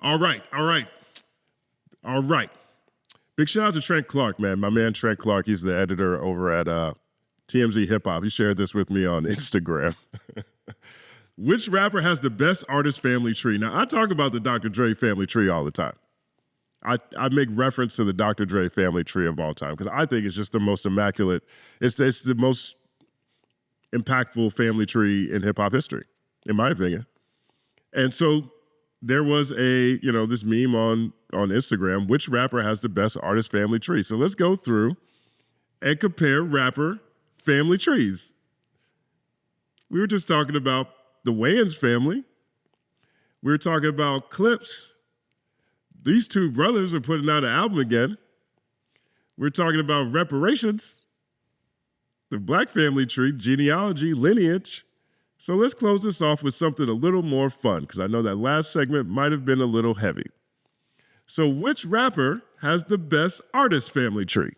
All right, all right, all right. Big shout out to Trent Clark, man. My man Trent Clark, he's the editor over at TMZ Hip Hop. He shared this with me on Instagram. Which rapper has the best artist family tree? Now, I talk about the Dr. Dre family tree all the time. I make reference to the Dr. Dre family tree of all time because I think it's just the most immaculate. It's the most impactful family tree in hip hop history, in my opinion. And so there was this meme on Instagram, which rapper has the best artist family tree? So let's go through and compare rapper family trees. We were just talking about the Wayans family. We were talking about Clips. These two brothers are putting out an album again. We're talking about reparations, the Black family tree, genealogy, lineage. So let's close this off with something a little more fun, because I know that last segment might have been a little heavy. So which rapper has the best artist family tree?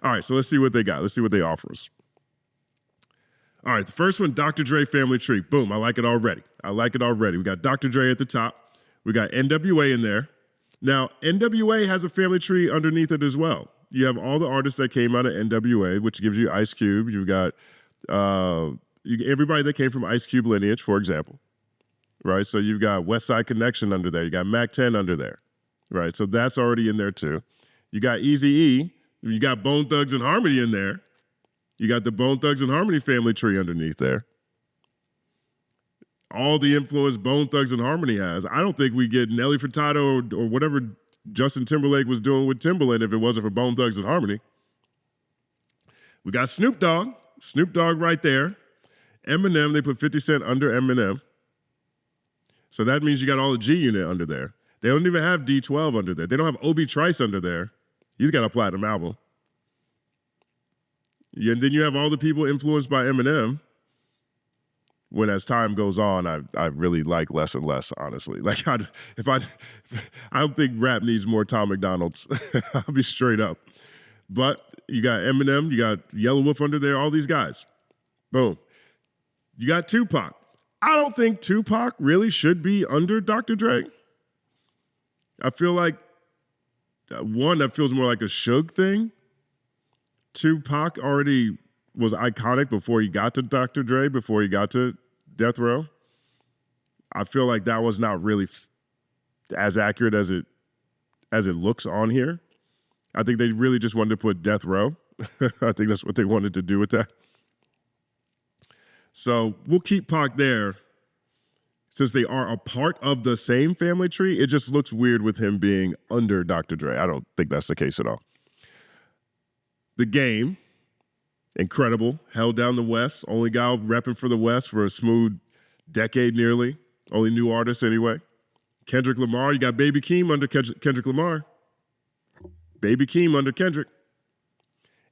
All right, so let's see what they got. Let's see what they offer us. All right, the first one, Dr. Dre family tree. Boom, I like it already. We got Dr. Dre at the top. We got NWA in there. Now, NWA has a family tree underneath it as well. You have all the artists that came out of NWA, which gives you Ice Cube. You've got everybody that came from Ice Cube lineage, for example, right? So you've got West Side Connection under there. You got Mac 10 under there, right? So that's already in there too. You got Eazy-E. You got Bone Thugs and Harmony in there. You got the Bone Thugs and Harmony family tree underneath there. All the influence Bone Thugs and Harmony has. I don't think we get Nelly Furtado or whatever Justin Timberlake was doing with Timbaland if it wasn't for Bone Thugs and Harmony. We got Snoop Dogg. Snoop Dogg right there. Eminem, they put 50 Cent under Eminem. So that means you got all the G Unit under there. They don't even have D12 under there. They don't have Obi Trice under there. He's got a platinum album. Yeah, and then you have all the people influenced by Eminem. When as time goes on, I really like less and less, honestly. Like I don't think rap needs more Tom McDonald's. I'll be straight up. But you got Eminem, you got Yellow Wolf under there, all these guys. Boom. You got Tupac. I don't think Tupac really should be under Dr. Dre. I feel like, one, that feels more like a Suge thing. Tupac already was iconic before he got to Dr. Dre, before he got to Death Row. I feel like that was not really as accurate as it looks on here. I think they really just wanted to put Death Row. I think that's what they wanted to do with that. So we'll keep Pac there. Since they are a part of the same family tree, it just looks weird with him being under Dr. Dre. I don't think that's the case at all. The Game, incredible, held down the West. Only guy repping for the West for a smooth decade nearly. Only new artist anyway. Kendrick Lamar, you got Baby Keem under Kendrick Lamar. Baby Keem under Kendrick.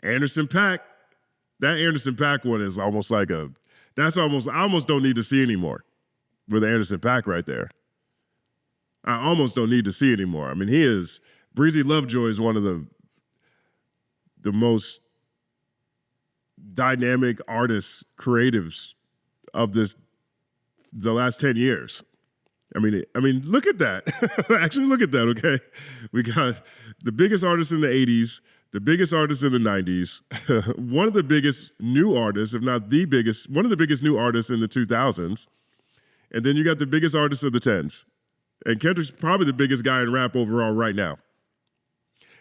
Anderson .Paak. That Anderson .Paak one is almost like I almost don't need to see anymore with Anderson .Paak right there. I almost don't need to see anymore. I mean, Breezy Lovejoy is one of the most dynamic artists, creatives of the last 10 years. I mean, look at that. Actually, look at that, okay? We got the biggest artist in the 80s, the biggest artist in the 90s, one of the biggest new artists, if not the biggest, one of the biggest new artists in the 2000s, and then you got the biggest artist of the 10s. And Kendrick's probably the biggest guy in rap overall right now.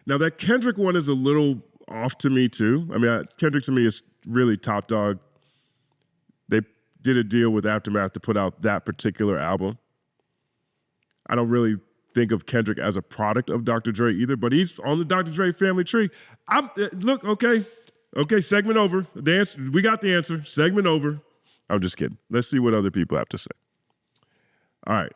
Now, that Kendrick one is a little off to me, too. I mean, Kendrick to me is really top dog. They did a deal with Aftermath to put out that particular album. I don't really think of Kendrick as a product of Dr. Dre either, but he's on the Dr. Dre family tree. Look, okay, segment over. The answer, we got the answer. Segment over. I'm just kidding. Let's see what other people have to say. All right,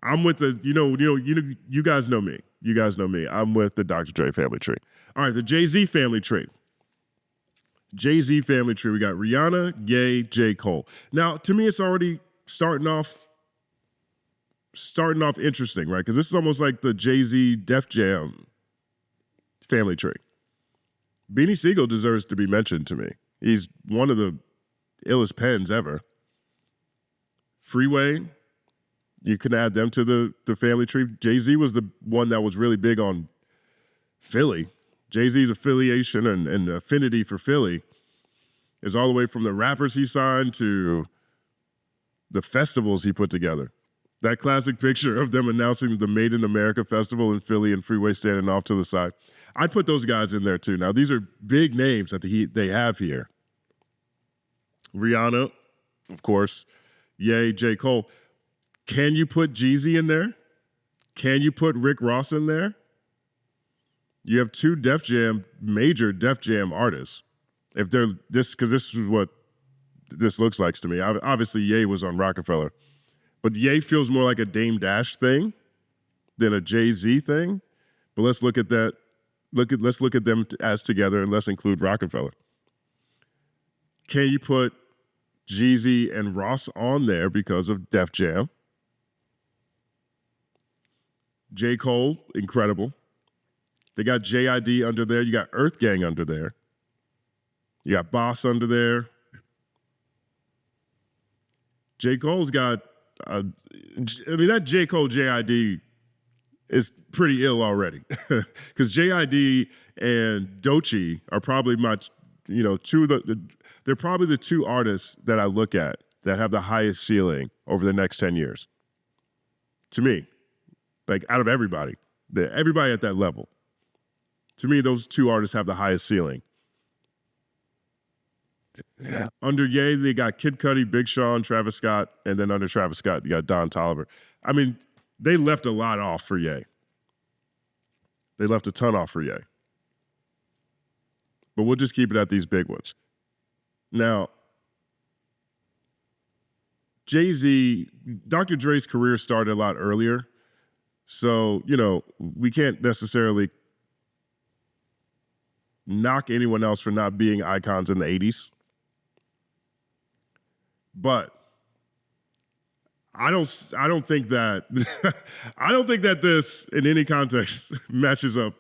I'm with the, you guys know me. You guys know me. I'm with the Dr. Dre family tree. All right, the Jay-Z family tree. Jay-Z family tree. We got Rihanna, Ye, J. Cole. Now, to me, it's already starting off interesting, right? Because this is almost like the Jay-Z Def Jam family tree. Beanie Sigel deserves to be mentioned to me. He's one of the illest pens ever. Freeway, You can add them to the family tree. Jay-Z was the one that was really big on Philly. Jay-Z's affiliation and affinity for Philly is all the way from the rappers he signed to the festivals he put together. That classic picture of them announcing the Made in America festival in Philly and Freeway standing off to the side. I'd put those guys in there too. Now, these are big names that they have here. Rihanna, of course, Ye, J. Cole. Can you put Jeezy in there? Can you put Rick Ross in there? You have two major Def Jam artists. If they're this, because this is what this looks like to me. Obviously, Ye was on Rockefeller, but Ye feels more like a Dame Dash thing than a Jay-Z thing. But let's look at that. Let's look at them as together, and let's include Rockefeller. Can you put Jeezy and Ross on there because of Def Jam? J. Cole, incredible. They got JID under there. You got Earth Gang under there. You got Boss under there. J. Cole's got, that J. Cole JID is pretty ill already. Because JID and Doechii are probably they're probably the two artists that I look at that have the highest ceiling over the next 10 years. To me, like out of everybody at that level. To me, those two artists have the highest ceiling. Yeah. Under Ye, they got Kid Cudi, Big Sean, Travis Scott, and then under Travis Scott, you got Don Toliver. I mean, they left a lot off for Ye. They left a ton off for Ye. But we'll just keep it at these big ones. Now, Jay-Z, Dr. Dre's career started a lot earlier. So, we can't necessarily knock anyone else for not being icons in the 80s. But I don't think that I don't think that this in any context matches up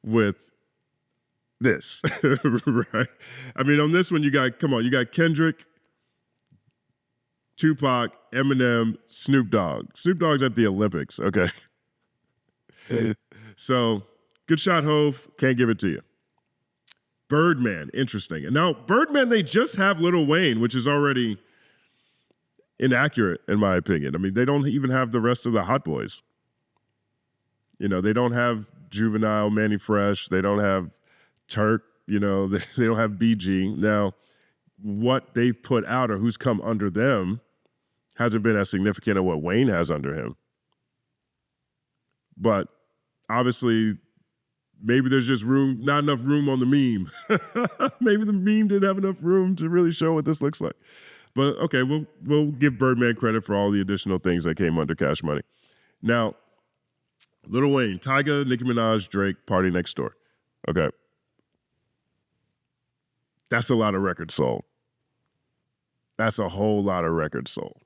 with this. Right? I mean, on this one you got Kendrick, Tupac, Eminem, Snoop Dogg. Snoop Dogg's at the Olympics, okay? So, good shot, Hove. Can't give it to you. Birdman, interesting. And now, Birdman, they just have Lil Wayne, which is already inaccurate, in my opinion. I mean, they don't even have the rest of the Hot Boys. They don't have Juvenile, Manny Fresh. They don't have Turk. They don't have BG. Now, what they've put out or who's come under them hasn't been as significant as what Wayne has under him. But obviously, maybe there's just not enough room on the meme. Maybe the meme didn't have enough room to really show what this looks like. But okay, we'll give Birdman credit for all the additional things that came under Cash Money. Now, Lil Wayne, Tyga, Nicki Minaj, Drake, Party Next Door. Okay. That's a lot of records sold. That's a whole lot of records sold.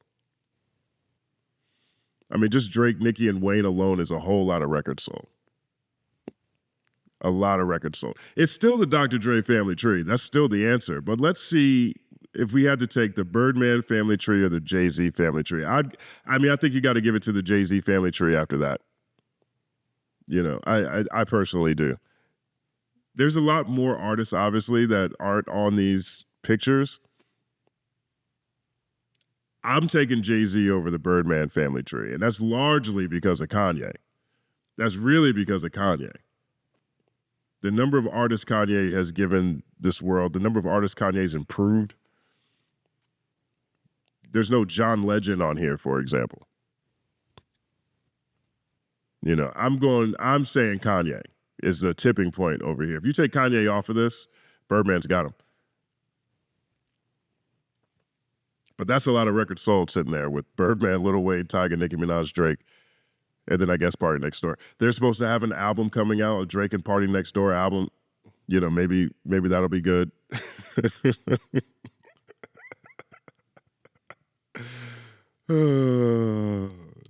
I mean, just Drake, Nicki, and Wayne alone is a whole lot of records sold. A lot of records sold. It's still the Dr. Dre family tree. That's still the answer. But let's see if we had to take the Birdman family tree or the Jay-Z family tree. I think you got to give it to the Jay-Z family tree after that. I personally do. There's a lot more artists, obviously, that aren't on these pictures. I'm taking Jay-Z over the Birdman family tree, and that's largely because of Kanye. That's really because of Kanye. The number of artists Kanye has given this world, the number of artists Kanye's improved. There's no John Legend on here, for example. I'm saying Kanye is the tipping point over here. If you take Kanye off of this, Birdman's got him. But that's a lot of records sold sitting there with Birdman, Lil Wayne, Tyga, Nicki Minaj, Drake, and then I guess Party Next Door. They're supposed to have an album coming out, a Drake and Party Next Door album. Maybe that'll be good.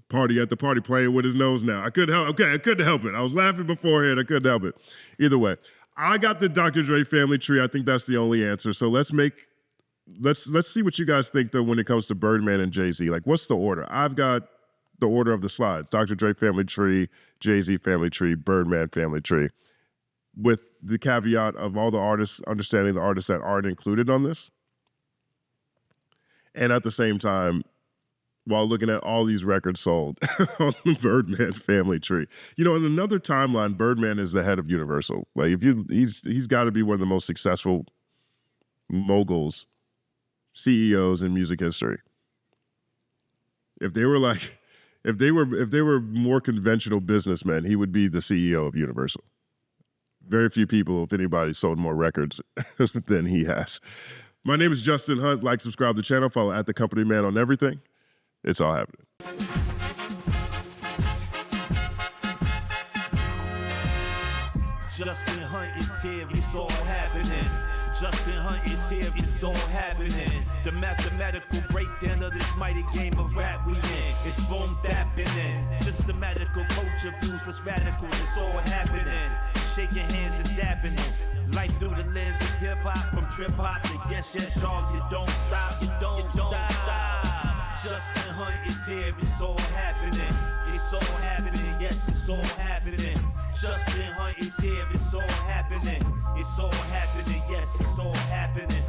Party at the party playing with his nose now. I couldn't help it. I was laughing beforehand. I couldn't help it. Either way, I got the Dr. Dre family tree. I think that's the only answer. So let's see what you guys think though when it comes to Birdman and Jay-Z. Like, what's the order? I've got the order of the slide. Dr. Dre family tree, Jay-Z family tree, Birdman family tree. With the caveat of all the artists, understanding the artists that aren't included on this. And at the same time, while looking at all these records sold on the Birdman family tree. You know, in another timeline, Birdman is the head of Universal. Like, he's got to be one of the most successful moguls, CEOs in music history. If they were more conventional businessmen, he would be the CEO of Universal. Very few people, if anybody, sold more records than he has. My name is Justin Hunt. Like, subscribe to the channel, follow at The Company Man on everything. It's all happening. Justin Hunt is here, it's all happening. Justin Hunt is here, it's all happening. The mathematical breakdown of this mighty game of rap we in. It's boom bapping. Systematical culture views us radical, it's all happening. Shaking hands and dapping it. Life through the lens of hip-hop, from trip-hop to yes, y'all, you don't stop, you don't stop. Justin Hunt is here, it's all happening. It's all happening, yes, it's all happening. Justin Hunt is here, it's all happening. It's all happening, yes, it's all happening.